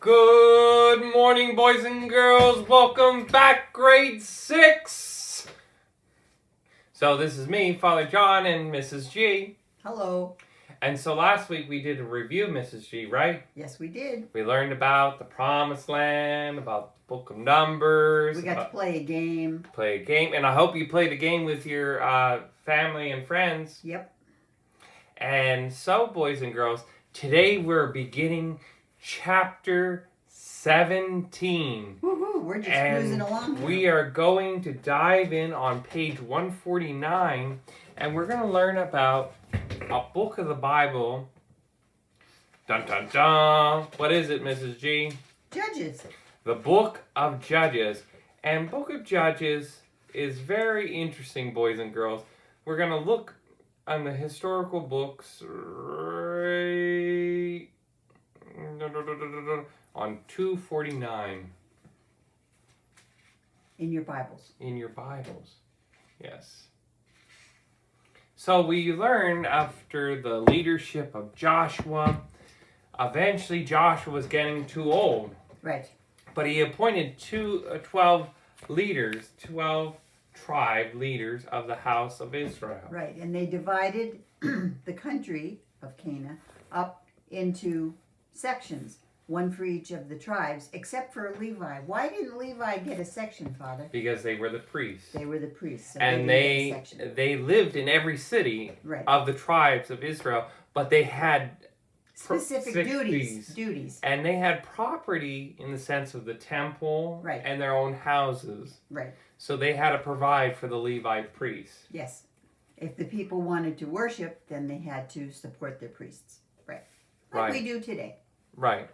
Good morning, boys and girls. Welcome back, grade 6. So this is me, Father John, and Mrs. G. Hello. And so last week we did a review, Mrs. G, right? Yes, we did. We learned about the Promised Land, about the Book of Numbers. We got to play a game. And I hope you played a game with your family and friends. Yep. And so, boys and girls, today we're beginning chapter 17. Woohoo! We're just cruising along here. We are going to dive in on page 149, and we're going to learn about a book of the Bible. Dun dun dun! What is it, Mrs. G? Judges. The Book of Judges. And Book of Judges is very interesting, boys and girls. We're going to look on the historical books right on 249. In your Bibles. In your Bibles. Yes. So we learn after the leadership of Joshua, eventually Joshua was getting too old. Right. But he appointed 12 leaders, 12 tribe leaders of the house of Israel. Right. And they divided the country of Canaan up into sections, one for each of the tribes, except for Levi. Why didn't Levi get a section, Father? Because they were the priests. They were the priests. So and they lived in every city of the tribes of Israel, but they had specific duties. And they had property in the sense of the temple and their own houses. Right. So they had to provide for the Levite priests. Yes. If the people wanted to worship, then they had to support their priests. Right. Like we do today. Right.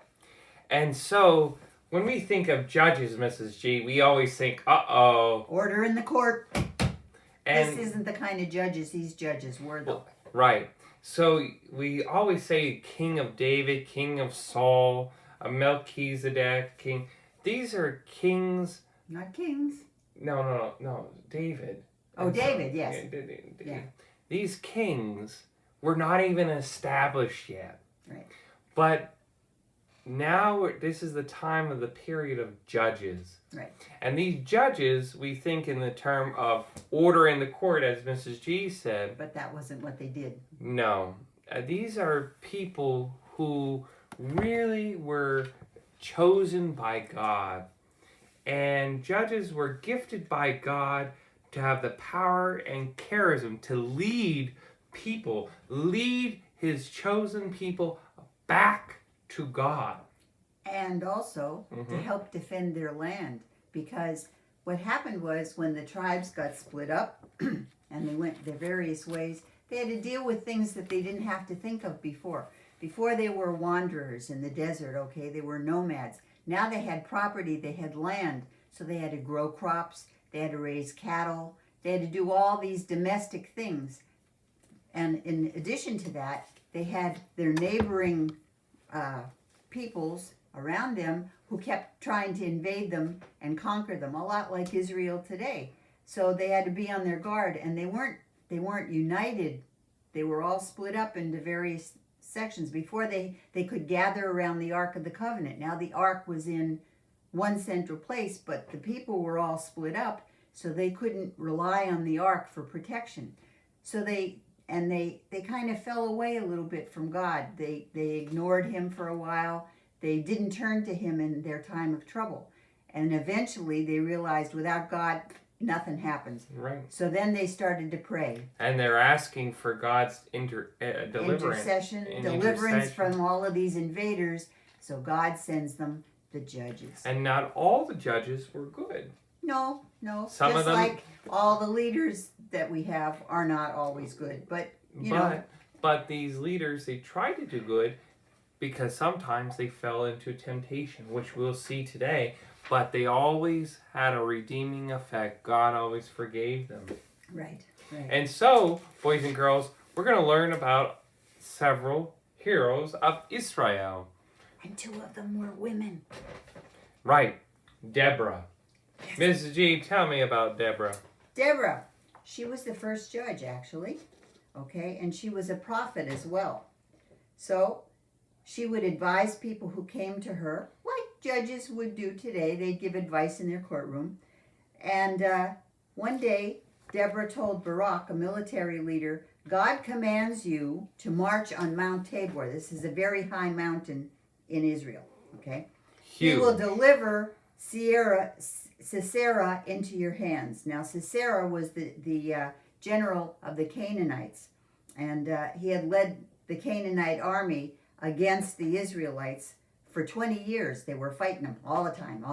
And so when we think of judges, Mrs. G, we always think, uh-oh. Order in the court. And this isn't the kind of judges these judges were, though. Right. So we always say King of David, King of Saul, a Melchizedek, King. These are kings. Not kings. No. David. Oh, David, yes. Yeah. These kings were not even established yet. Right. But now this is the time of the period of judges. Right. And these judges, we think in the term of order in the court, as Mrs. G said. But that wasn't what they did. No. These are people who really were chosen by God. And judges were gifted by God to have the power and charism to lead people, lead his chosen people back to God. And also to help defend their land. Because what happened was when the tribes got split up and they went their various ways, they had to deal with things that they didn't have to think of before. Before they were wanderers in the desert, okay, they were nomads. Now they had property, they had land, so they had to grow crops, they had to raise cattle, they had to do all these domestic things. And in addition to that, they had their neighboring peoples around them who kept trying to invade them and conquer them, a lot like Israel today. So they had to be on their guard, and they weren't united. They were all split up into various sections before they could gather around the Ark of the Covenant. Now the Ark was in one central place, but the people were all split up, so they couldn't rely on the Ark for protection. So they kind of fell away a little bit from God. They ignored him for a while. They didn't turn to him in their time of trouble. And eventually they realized without God, nothing happens. Right. So then they started to pray. And they're asking for God's deliverance. Deliverance from all of these invaders. So God sends them the judges. And not all the judges were good. No. Some Just of them, like all the leaders that we have are not always good. But these leaders, they tried to do good because sometimes they fell into temptation, which we'll see today. But they always had a redeeming effect. God always forgave them. Right. And so, boys and girls, we're going to learn about several heroes of Israel. And 2 of them were women. Right. Deborah. Yes. Mrs. G, tell me about Deborah. Deborah. She was the first judge, actually. Okay. And she was a prophet as well. So she would advise people who came to her, like judges would do today. They'd give advice in their courtroom. And one day, Deborah told Barak, a military leader, God commands you to march on Mount Tabor. This is a very high mountain in Israel. Okay? Huge. He will deliver Sisera into your hands. Now, Sisera was the general of the Canaanites, and he had led the Canaanite army against the Israelites for 20 years. They were fighting them all the time.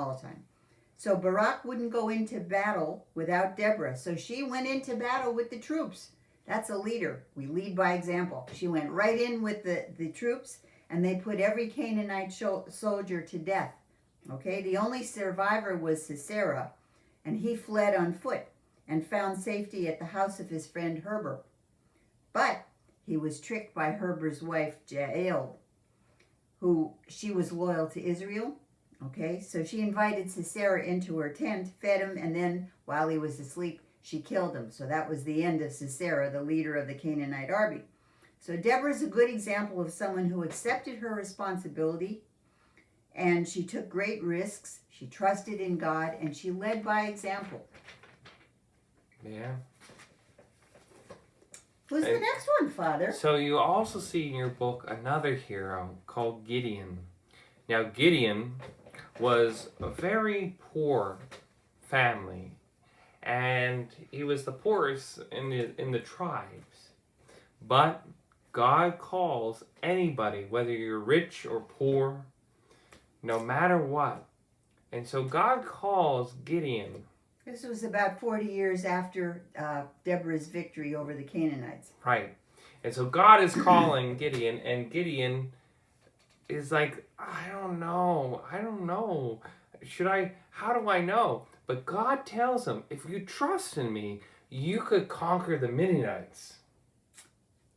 So Barak wouldn't go into battle without Deborah. So she went into battle with the troops. That's a leader. We lead by example. She went right in with the troops, and they put every Canaanite soldier to death. Okay, the only survivor was Sisera, and he fled on foot and found safety at the house of his friend Heber. But he was tricked by Heber's wife, Jael, who she was loyal to Israel. Okay, so she invited Sisera into her tent, fed him, and then while he was asleep, she killed him. So that was the end of Sisera, the leader of the Canaanite army. So Deborah is a good example of someone who accepted her responsibility, and she took great risks. She trusted in God, and she led by example. Yeah. Who's the next one, Father? So you also see in your book another hero called Gideon. Now Gideon was a very poor family, and he was the poorest in the tribes. But God calls anybody, whether you're rich or poor, no matter what. And so God calls Gideon. This was about 40 years after Deborah's victory over the Canaanites. Right. And so God is calling Gideon, and Gideon is like, I don't know. How do I know? But God tells him, if you trust in me, you could conquer the Midianites.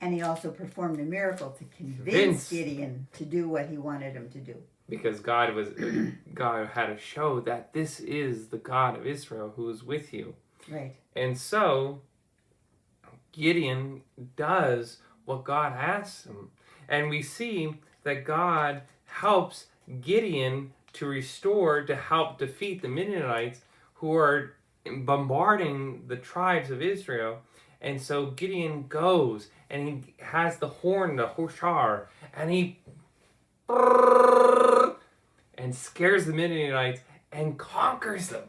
And he also performed a miracle to convince Gideon to do what he wanted him to do. Because God had to show that this is the God of Israel who is with you. Right. And so Gideon does what God asks him. And we see that God helps Gideon to help defeat the Midianites who are bombarding the tribes of Israel. And so Gideon goes and he has the horn, the hoshar, and he and scares the Midianites and conquers them.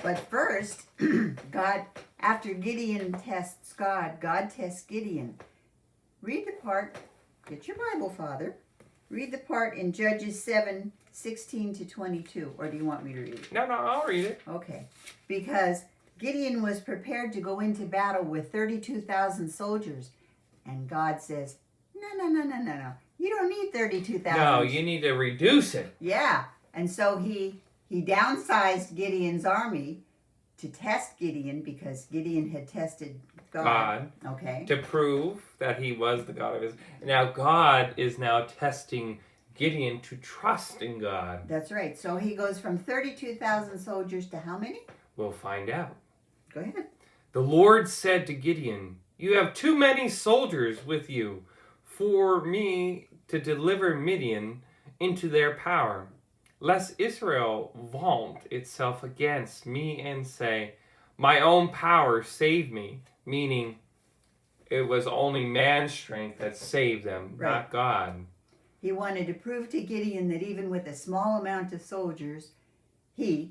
But first, after Gideon tests God tests Gideon. Read the part, get your Bible, Father. Read the part in Judges 7:16-22, or do you want me to read it? No, I'll read it. Okay, because Gideon was prepared to go into battle with 32,000 soldiers, and God says, no. You don't need 32,000. No, you need to reduce it. Yeah, and so he downsized Gideon's army to test Gideon because Gideon had tested God. Okay. To prove that he was the God of Israel. Now God is now testing Gideon to trust in God. That's right. So he goes from 32,000 soldiers to how many? We'll find out. Go ahead. The Lord said to Gideon, you have too many soldiers with you for me to deliver Midian into their power, lest Israel vaunt itself against me and say, my own power saved me, meaning it was only man's strength that saved them, right. Not God. He wanted to prove to Gideon that even with a small amount of soldiers,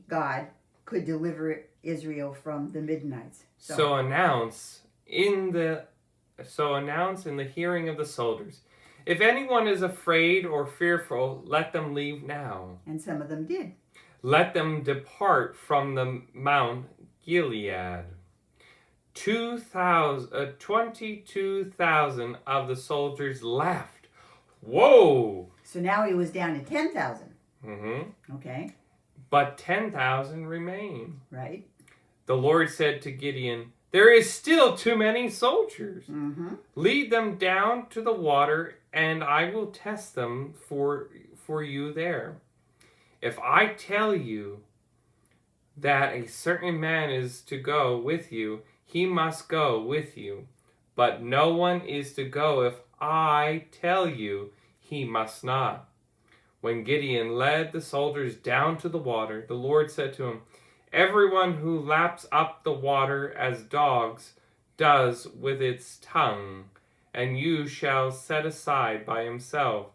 God, could deliver Israel from the Midianites. So announce in the hearing of the soldiers, if anyone is afraid or fearful, let them leave now. And some of them did. Let them depart from the Mount Gilead. 22,000 of the soldiers left. Whoa! So now he was down to 10,000. Mm-hmm. Okay. But 10,000 remain. Right. The Lord said to Gideon, there is still too many soldiers. Mm-hmm. Lead them down to the water, and I will test them for you there. If I tell you that a certain man is to go with you, he must go with you. But no one is to go if I tell you he must not. When Gideon led the soldiers down to the water, the Lord said to him, "Everyone who laps up the water as dogs does with its tongue, and you shall set aside by himself.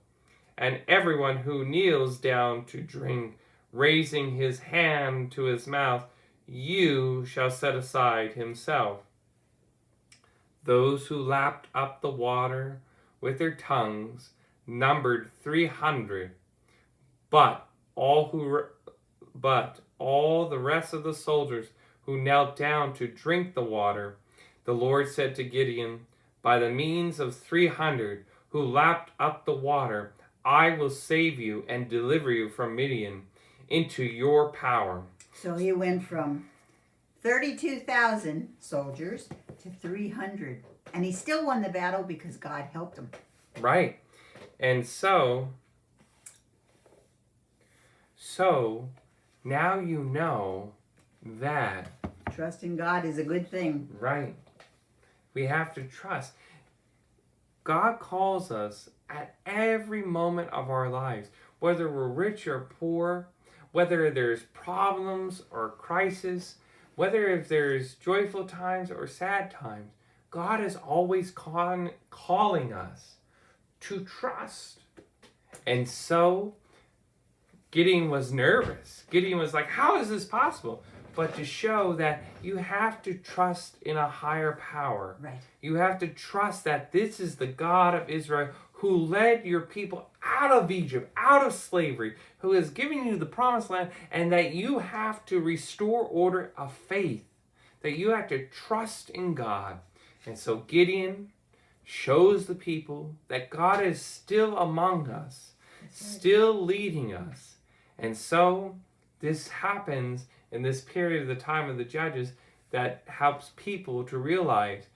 And everyone who kneels down to drink, raising his hand to his mouth, you shall set aside himself." Those who lapped up the water with their tongues numbered 300, but all the rest of the soldiers who knelt down to drink the water, the Lord said to Gideon, "By the means of 300 who lapped up the water, I will save you and deliver you from Midian into your power." So he went from 32,000 soldiers to 300. And he still won the battle because God helped him. Right. And so now you know that. Trusting God is a good thing. Right. We have to trust. God calls us at every moment of our lives, whether we're rich or poor, whether there's problems or crisis, whether if there's joyful times or sad times. God is always calling us to trust. And so Gideon was nervous. Gideon was like, how is this possible? But to show that you have to trust in a higher power. Right. You have to trust that this is the God of Israel who led your people out of Egypt, out of slavery, who has given you the promised land, and that you have to restore order of faith, that you have to trust in God. And so Gideon shows the people that God is still among us, still leading us. And so this happens in this period of the time of the judges that helps people to realize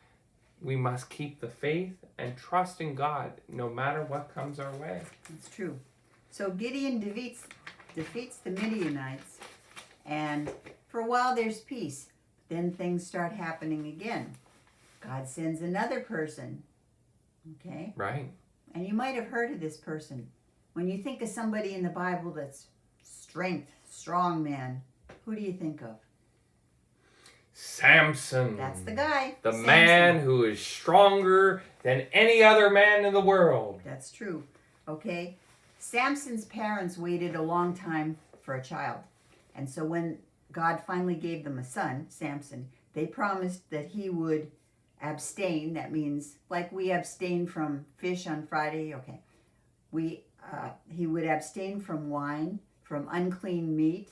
we must keep the faith and trust in God no matter what comes our way. That's true. So Gideon defeats the Midianites, and for a while there's peace. Then things start happening again. God sends another person, okay? Right. And you might have heard of this person. When you think of somebody in the Bible that's strong man, who do you think of? Samson. That's the guy. The Samson. man who is stronger than any other man in the world. That's true. Okay? Samson's parents waited a long time for a child. And so when God finally gave them a son, Samson, they promised that he would abstain. That means like we abstain from fish on Friday. Okay. He would abstain from wine, from unclean meat,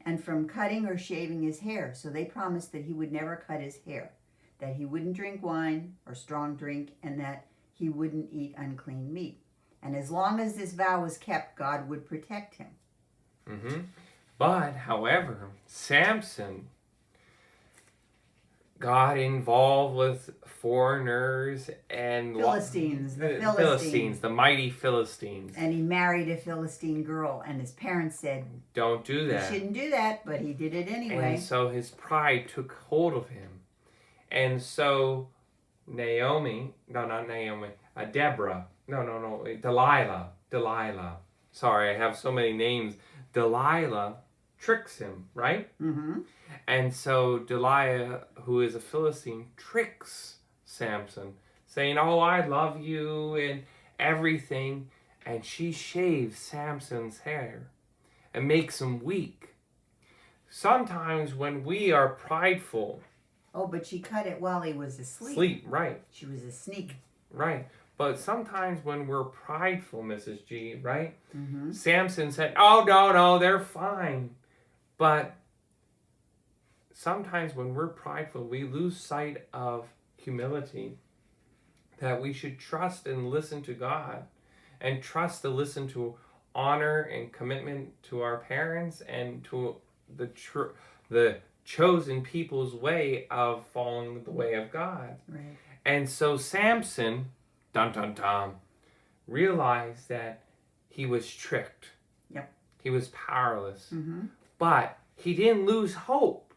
and from cutting or shaving his hair. So they promised that he would never cut his hair, that he wouldn't drink wine or strong drink, and that he wouldn't eat unclean meat. And as long as this vow was kept, God would protect him. Mm-hmm. But, however, Samson got involved with foreigners and Philistines, the Philistines, the mighty Philistines. And he married a Philistine girl, and his parents said, don't do that. You shouldn't do that, but he did it anyway. And so his pride took hold of him. And so Delilah. Sorry, I have so many names. Delilah tricks him, right? Mm-hmm. And so Delilah, who is a Philistine, tricks Samson, saying, oh, I love you and everything. And she shaves Samson's hair and makes him weak. Sometimes when we are prideful... Oh, but she cut it while he was asleep. Sleep, right. She was a sneak. Right. But sometimes when we're prideful, Mrs. G, right? Mm-hmm. Samson said, oh, no, they're fine. But sometimes when we're prideful, we lose sight of humility. That we should trust and listen to God. And trust to listen to honor and commitment to our parents and to the chosen people's way of following the way of God. Right. And so Samson, realized that he was tricked. Yep. He was powerless. Mm-hmm. But he didn't lose hope.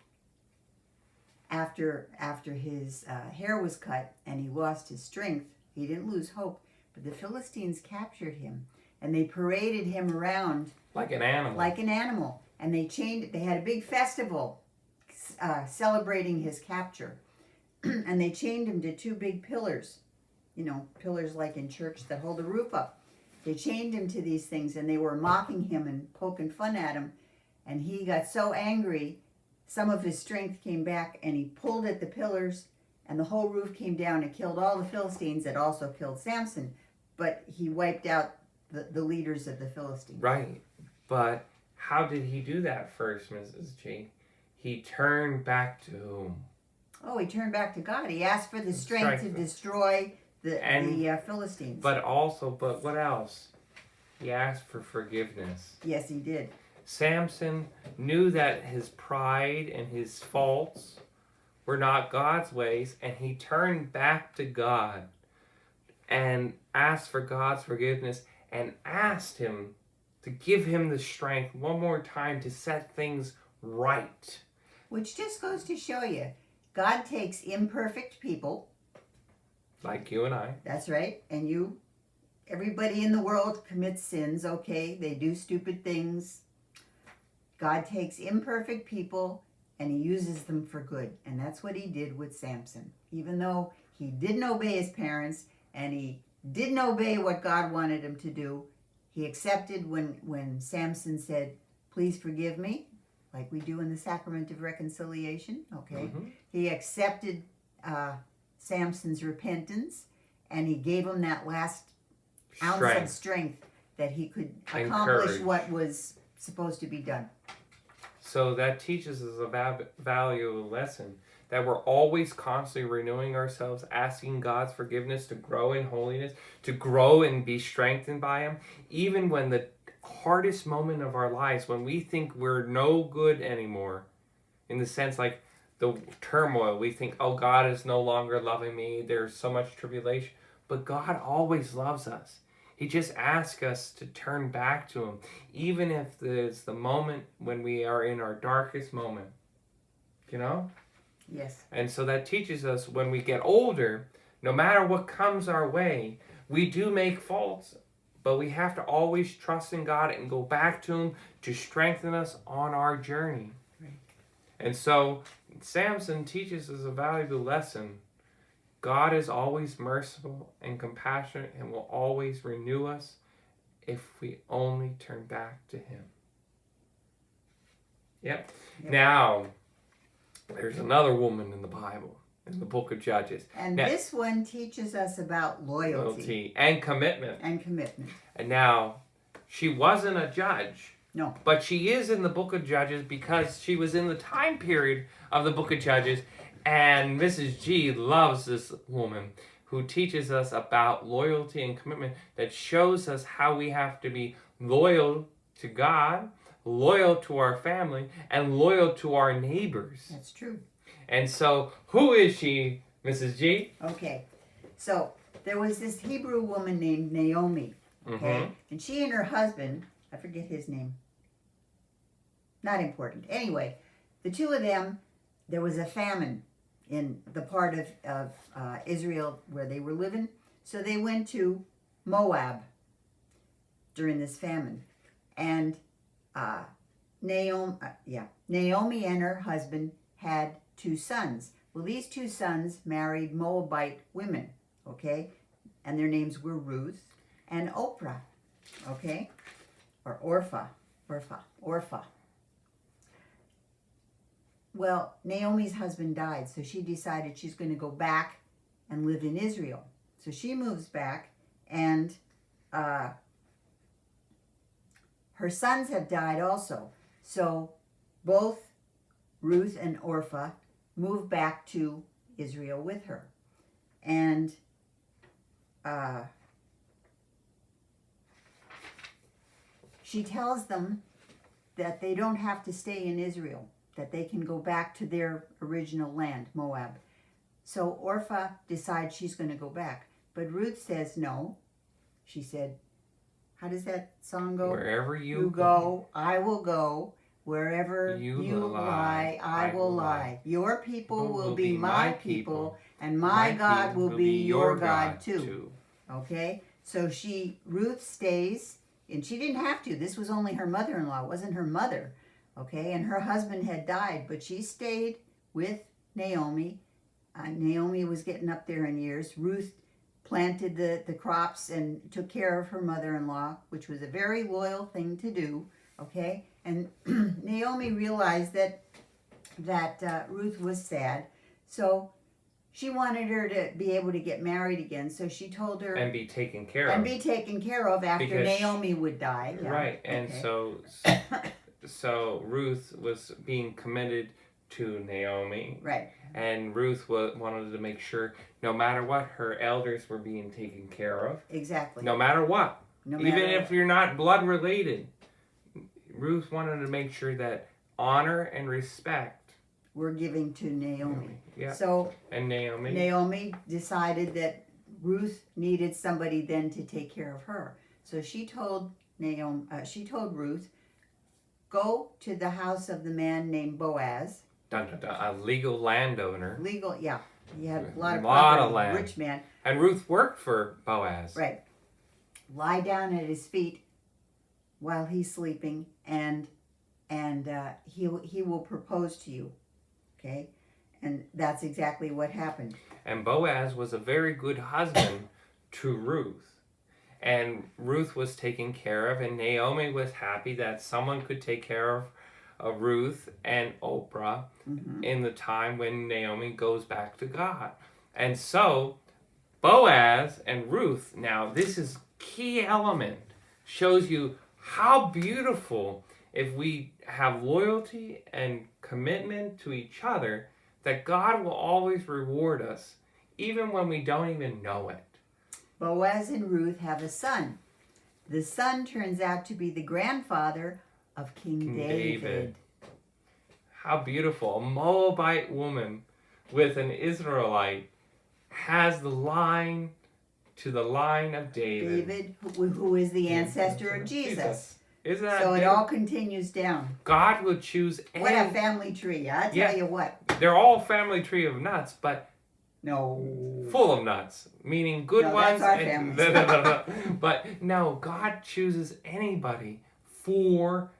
After his hair was cut and he lost his strength, he didn't lose hope. But the Philistines captured him. and they paraded him around Like an animal. And they had a big festival celebrating his capture. And they chained him to two big pillars, pillars like in church that hold the roof up. They chained him to these things, and they were mocking him and poking fun at him. And he got so angry, some of his strength came back, and he pulled at the pillars, and the whole roof came down and killed all the Philistines. That also killed Samson, but he wiped out the leaders of the Philistines. Right. But how did he do that first, Mrs. G? He turned back to whom? Oh, he turned back to God. He asked for the strength to destroy the Philistines. But what else? He asked for forgiveness. Yes, he did. Samson knew that his pride and his faults were not God's ways, and he turned back to God and asked for God's forgiveness and asked him to give him the strength one more time to set things right. Which just goes to show you, God takes imperfect people. Like you and I. That's right. And everybody in the world commits sins, okay? They do stupid things. God takes imperfect people and he uses them for good. And that's what he did with Samson. Even though he didn't obey his parents and he didn't obey what God wanted him to do, he accepted when Samson said, "Please forgive me," like we do in the sacrament of reconciliation, okay? Mm-hmm. He accepted Samson's repentance, and he gave him that last ounce of strength that he could accomplish what was supposed to be done. So that teaches us a valuable lesson, that we're always constantly renewing ourselves, asking God's forgiveness to grow in holiness, to grow and be strengthened by him, even when the hardest moment of our lives, when we think we're no good anymore, in the sense like the turmoil, we think, oh, God is no longer loving me, there's so much tribulation, but God always loves us. He just asks us to turn back to him, even if it's the moment when we are in our darkest moment, Yes. And so that teaches us when we get older, no matter what comes our way, we do make faults, but we have to always trust in God and go back to him to strengthen us on our journey. Right. And so Samson teaches us a valuable lesson. God is always merciful and compassionate and will always renew us if we only turn back to him. Yep. Now, there's another woman in the Bible, in the book of Judges. And this one teaches us about loyalty. And commitment. And now, she wasn't a judge. No. But she is in the book of Judges because she was in the time period of the book of Judges. And Mrs. G loves this woman who teaches us about loyalty and commitment, that shows us how we have to be loyal to God, loyal to our family, and loyal to our neighbors. That's true. And so, who is she, Mrs. G? Okay. So, there was this Hebrew woman named Naomi. Okay? Mm-hmm. And she and her husband, I forget his name. Not important. Anyway, the two of them, there was a famine in the part of Israel where they were living. So they went to Moab during this famine. And Naomi and her husband had two sons. Well, these two sons married Moabite women, okay? And their names were Ruth and Oprah, okay? Or Orpha. Well, Naomi's husband died, so she decided she's going to go back and live in Israel. So she moves back, and her sons have died also. So both Ruth and Orpha moved back to Israel with her. And she tells them that they don't have to stay in Israel, that they can go back to their original land, Moab. So Orpha decides she's going to go back. But Ruth says no. She said, how does that song go? Wherever you go, I will go. Wherever you lie, I will lie. Your people will be my people, and my God will be your God too. Okay? So Ruth stays and she didn't have to. This was only her mother-in-law. It wasn't her mother, okay? And her husband had died, but she stayed with Naomi. Naomi was getting up there in years. Ruth planted the crops and took care of her mother-in-law, which was a very loyal thing to do, okay? And Naomi realized that Ruth was sad, so she wanted her to be able to get married again. So she told her and be taken care and of. be taken care of after Because Naomi would die. Yeah. Right, and okay. so Ruth was being committed to Naomi, Right. and Ruth wanted to make sure, no matter what, her elders were being taken care of. Exactly. No matter what, No even matter if you're not blood related, Ruth wanted to make sure that honor and respect. we're giving to Naomi. Yeah. So And Naomi decided that Ruth needed somebody then to take care of her. So she told Ruth, go to the house of the man named Boaz. a legal landowner. Legal, yeah. He had a lot of Lot of property, land. rich man. And Ruth worked for Boaz. Right. Lie down at his feet while he's sleeping, and he will propose to you. Okay? And that's exactly what happened. And Boaz was a very good husband to Ruth. And Ruth was taken care of, and Naomi was happy that someone could take care of Ruth and Oprah in the time when Naomi goes back to God. And so Boaz and Ruth, now this is key element, shows you how beautiful if we have loyalty and commitment to each other, that God will always reward us, even when we don't even know it. Boaz and Ruth have a son. The son turns out to be the grandfather of King David. How beautiful. A Moabite woman with an Israelite has the line to the line of David. David, who is the ancestor of Jesus. Isn't that So it beautiful? all continues down. God will choose What a family tree. I tell you what. They're all family tree of nuts, but No. full of nuts, meaning good No, ones. that's our family. But no, God chooses anybody for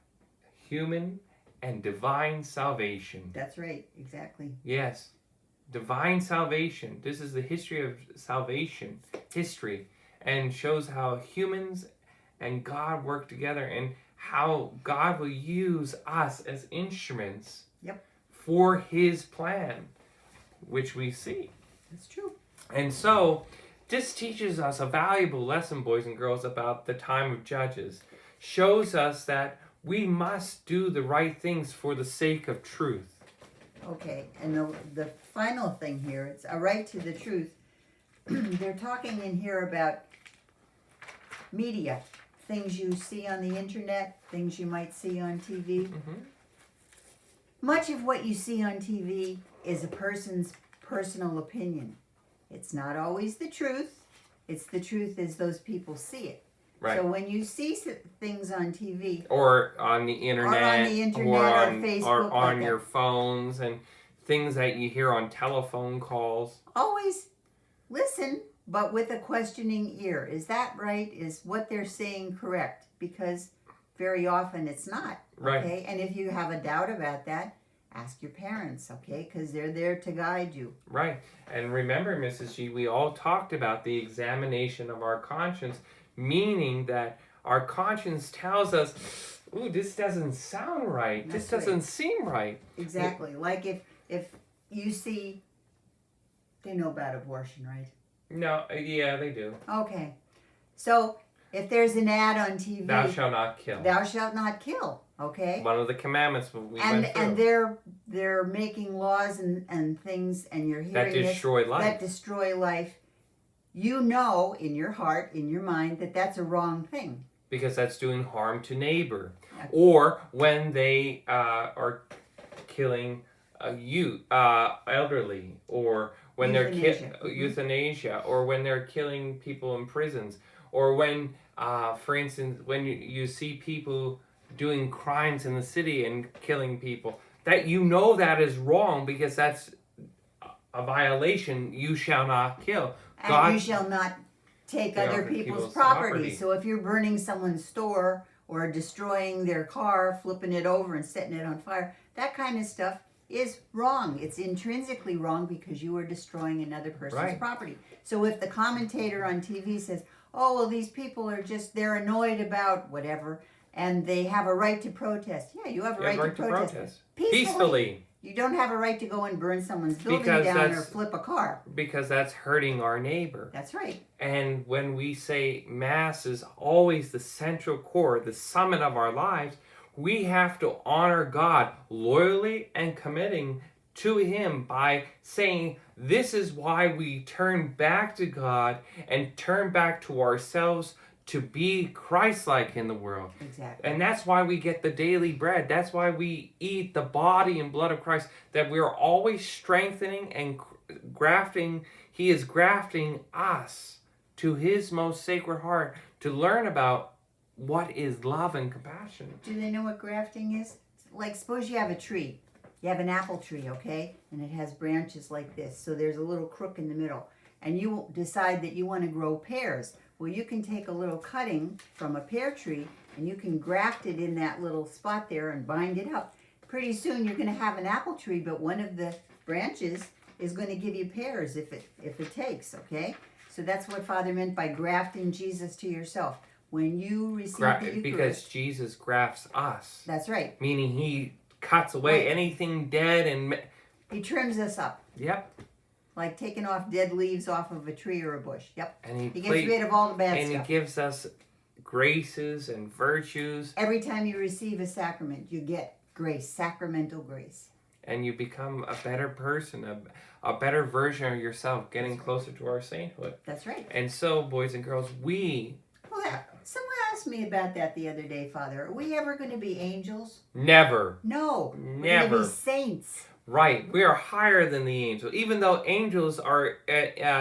human and divine salvation. That's right. Exactly. Yes, divine salvation. This is the history of salvation, history, and shows how humans and God work together, and how God will use us as instruments for His plan, which we see. That's true. And so, this teaches us a valuable lesson, boys and girls, about the time of Judges. Shows us that we must do the right things for the sake of truth. Okay, and the final thing here, it's a right to the truth. They're talking in here about media, things you see on the internet, things you might see on TV. Much of what you see on TV is a person's personal opinion. It's not always the truth. It's the truth as those people see it. Right. So when you see things on TV Or on the internet, or Facebook, or on like your that. phones, and things that you hear on telephone calls. Always listen, but with a questioning ear. Is that right? Is what they're saying correct? Because very often it's not. Right. Okay. And if you have a doubt about that, ask your parents. Okay, because they're there to guide you. Right. And remember, Mrs. G, we all talked about the examination of our conscience, meaning that our conscience tells us, ooh, this doesn't sound right. That's This doesn't seem right. Exactly. Like if you see, they know about abortion, right? No, yeah, they do. Okay. So if there's an ad on TV, Thou shalt not kill. thou shalt not kill. Okay. One of the commandments we And went through. and they're making laws and things, and you're that hearing destroy this, life. that destroy life. You know in your heart, in your mind, that that's a wrong thing. Because that's doing harm to neighbor. Okay. Or when they are killing youth, elderly, or when Euthanasia. they're euthanasia, or when they're killing people in prisons, or when, for instance, when you see people doing crimes in the city and killing people, that you know that is wrong because that's a violation. You shall not kill. And you shall not take you know, other people's property. So if you're burning someone's store or destroying their car, flipping it over and setting it on fire, that kind of stuff is wrong. It's intrinsically wrong because you are destroying another person's Right. property. So if the commentator on TV says, oh, well, these people are just, they're annoyed about whatever, and they have a right to protest. Yeah, you have a You have right to protest. peacefully. You don't have a right to go and burn someone's building Because down or that's- flip a car. Because that's hurting our neighbor. That's right. And when we say Mass is always the central core, the summit of our lives, we have to honor God loyally and committing to Him by saying, this is why we turn back to God and turn back to ourselves to be Christ-like in the world. Exactly. And that's why we get the daily bread. That's why we eat the body and blood of Christ, that we're always strengthening and grafting. He is grafting us to His most sacred heart to learn about what is love and compassion. Do they know what grafting is? Like, suppose you have a tree. You have an apple tree, okay? And it has branches like this. So there's a little crook in the middle. And you decide that you want to grow pears. Well, you can take a little cutting from a pear tree and you can graft it in that little spot there and bind it up. Pretty soon you're going to have an apple tree, but one of the branches is going to give you pears if it takes, okay? So that's what Father meant by grafting Jesus to yourself. When you receive the Eucharist. Because Jesus grafts us. That's right. Meaning He cuts away Right. anything dead and... He trims us up. Yep. Like taking off dead leaves off of a tree or a bush. Yep. And He gets rid of all the bad and stuff. He gives us graces and virtues. Every time you receive a sacrament, you get grace, sacramental grace. And you become a better person, a better version of yourself, getting closer to our sainthood. That's right. And so, boys and girls, Well, someone asked me about that the other day, Father. Are we ever going to be angels? never, No. We're going never, to be saints. right, we are higher than the angels. Even though angels are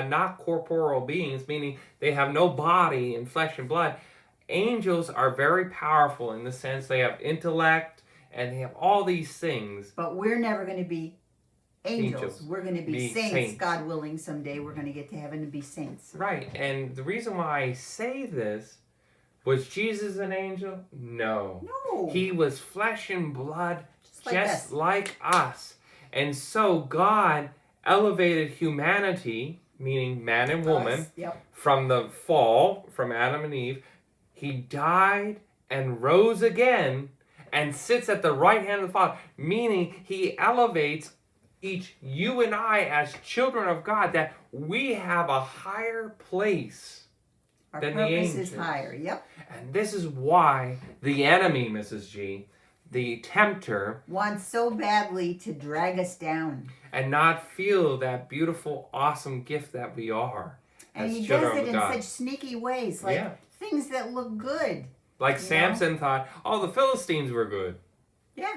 not corporeal beings, meaning they have no body and flesh and blood, angels are very powerful in the sense they have intellect and they have all these things. But we're never going to be angels. Angels. We're going to be Be saints. saints. God willing, someday we're going to get to heaven and be saints. Right, and the reason why I say this, was Jesus an angel? No. No. He was flesh and blood, Just like us. like us. And so God elevated humanity, meaning man and woman, Us. Yep. from the fall, from Adam and Eve. He died and rose again and sits at the right hand of the Father, meaning He elevates you and I as children of God, that we have a higher place. Our Than the purpose angels. is higher. Yep. And this is why the enemy, Mrs. G, the tempter, Wants so badly to drag us down. and not feel that beautiful, awesome gift that we are. And as he children does it of in God. such sneaky ways, like Yeah. things that look good. Like You Samson thought, oh, the Philistines were good. Yeah.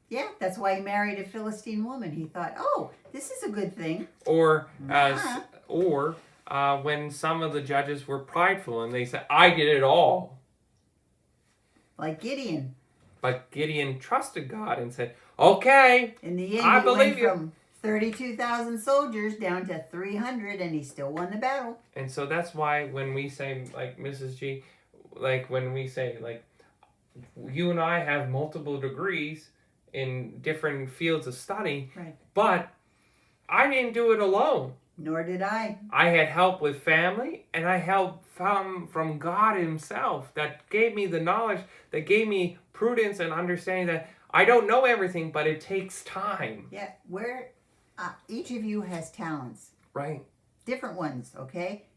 Yeah, that's why he married a Philistine woman. He thought, oh, this is a good thing. Or Uh-huh. when some of the judges were prideful and they said, I did it all. Like Gideon. But Gideon trusted God and said, okay, In the end, I he believe went you. from 32,000 soldiers down to 300, and he still won the battle. And so that's why when we say, like Mrs. G, like when we say, like, you and I have multiple degrees in different fields of study, Right. but I didn't do it alone. Nor did I. I had help with family, and I help from God Himself that gave me the knowledge, that gave me prudence and understanding that I don't know everything, but it takes time. Yeah, each of you has talents. Right. Different ones, okay?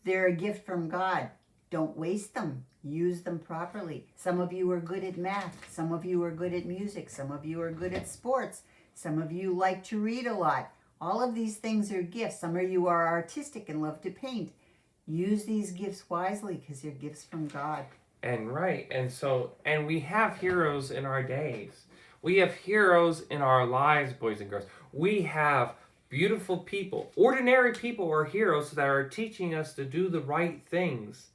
They're a gift from God. Don't waste them. Use them properly. Some of you are good at math. Some of you are good at music. Some of you are good at sports. Some of you like to read a lot. All of these things are gifts. Some of you are artistic and love to paint. Use these gifts wisely because they're gifts from God. And right. And we have heroes in our days. We have heroes in our lives, boys and girls. We have beautiful people. Ordinary people are heroes that are teaching us to do the right things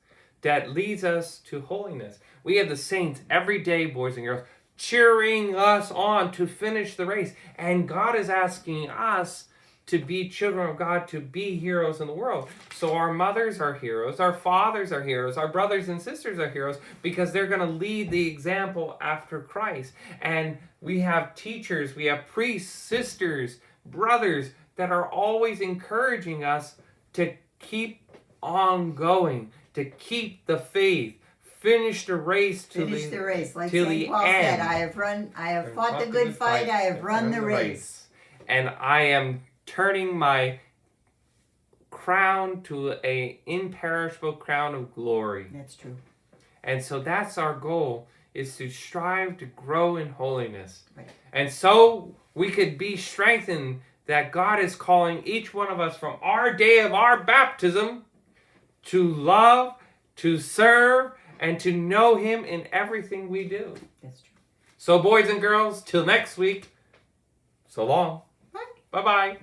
that leads us to holiness. We have the saints every day, boys and girls, cheering us on to finish the race. And God is asking us to be children of God, to be heroes in the world. So our mothers are heroes, our fathers are heroes, our brothers and sisters are heroes, because they're going to lead the example after Christ. And we have teachers, we have priests, sisters, brothers that are always encouraging us to keep on going, to keep the faith, finish the race Finish the race. Like till St. the Paul end. said, I have fought the good fight, I have run the race. And I am turning my crown to a imperishable crown of glory. That's true. And so that's our goal, is to strive to grow in holiness. Right. And so we could be strengthened that God is calling each one of us from our day of our baptism to love, to serve, and to know him in everything we do. That's true. So boys and girls, till next week, so long. Bye-bye.